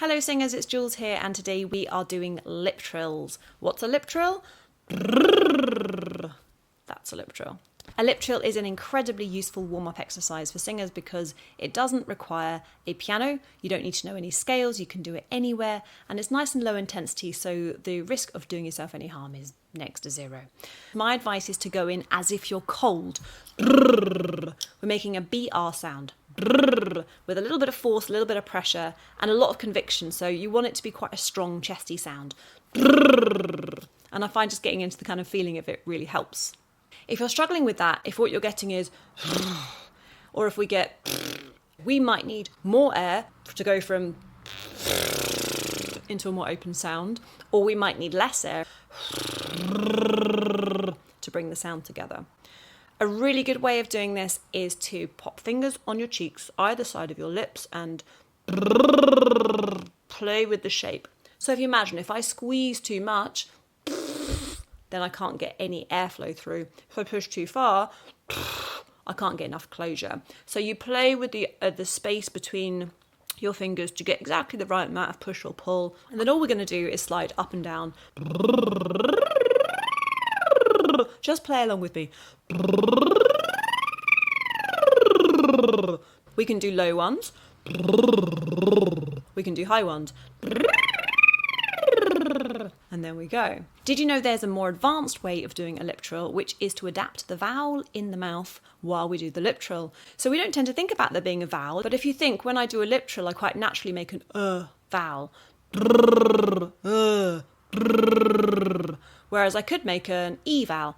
Hello singers, it's Jules here, and today we are doing lip trills. What's a lip trill? That's a lip trill. A lip trill is an incredibly useful warm-up exercise for singers because it doesn't require a piano, you don't need to know any scales, you can do it anywhere, and it's nice and low intensity, so the risk of doing yourself any harm is next to zero. My advice is to go in as if you're cold. We're making a BR sound. With a little bit of force, a little bit of pressure, and a lot of conviction, so you want it to be quite a strong, chesty sound. And I find just getting into the kind of feeling of it really helps. If you're struggling with that, if what you're getting is, or if we might need more air to go from into a more open sound, or we might need less air to bring the sound together. A really good way of doing this is to pop fingers on your cheeks, either side of your lips, and play with the shape. So if you imagine, if I squeeze too much, then I can't get any airflow through. If I push too far, I can't get enough closure. So you play with the space between your fingers to get exactly the right amount of push or pull. And then all we're going to do is slide up and down. Just play along with me. We can do low ones. We can do high ones. And there we go. Did you know there's a more advanced way of doing a lip trill, which is to adapt the vowel in the mouth while we do the lip trill? So we don't tend to think about there being a vowel, but if you think when I do a lip trill, I quite naturally make an vowel. Whereas I could make an E vowel.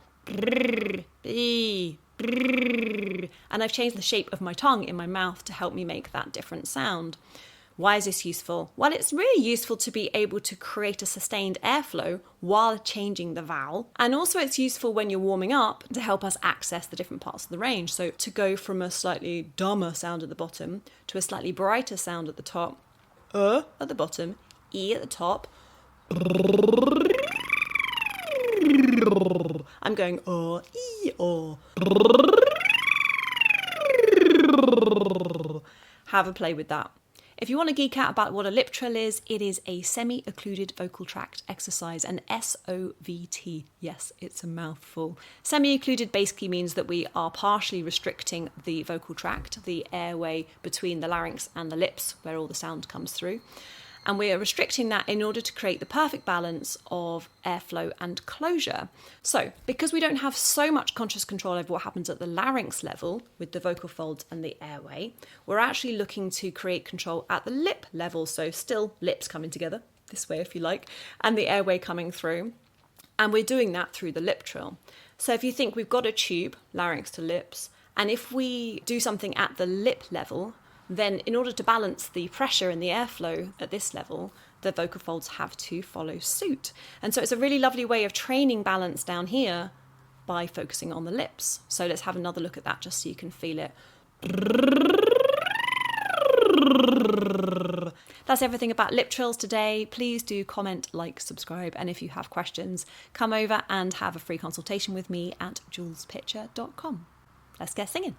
And I've changed the shape of my tongue in my mouth to help me make that different sound. Why is this useful? Well, it's really useful to be able to create a sustained airflow while changing the vowel. And also it's useful when you're warming up to help us access the different parts of the range. So to go from a slightly dumber sound at the bottom to a slightly brighter sound at the top, at the bottom, E at the top. I'm going E, Have a play with that. If you want to geek out about what a lip trill is, it is a semi-occluded vocal tract exercise, an SOVT. Yes, it's a mouthful. Semi-occluded basically means that we are partially restricting the vocal tract, the airway between the larynx and the lips, where all the sound comes through. And we are restricting that in order to create the perfect balance of airflow and closure. So, because we don't have so much conscious control over what happens at the larynx level with the vocal folds and the airway, we're actually looking to create control at the lip level. So still lips coming together, this way if you like, and the airway coming through. And we're doing that through the lip trill. So if you think we've got a tube, larynx to lips, and if we do something at the lip level, then in order to balance the pressure and the airflow at this level, the vocal folds have to follow suit. And so it's a really lovely way of training balance down here by focusing on the lips. So let's have another look at that just so you can feel it. That's everything about lip trills today. Please do comment, like, subscribe, and if you have questions, come over and have a free consultation with me at julespitcher.com. Let's get singing.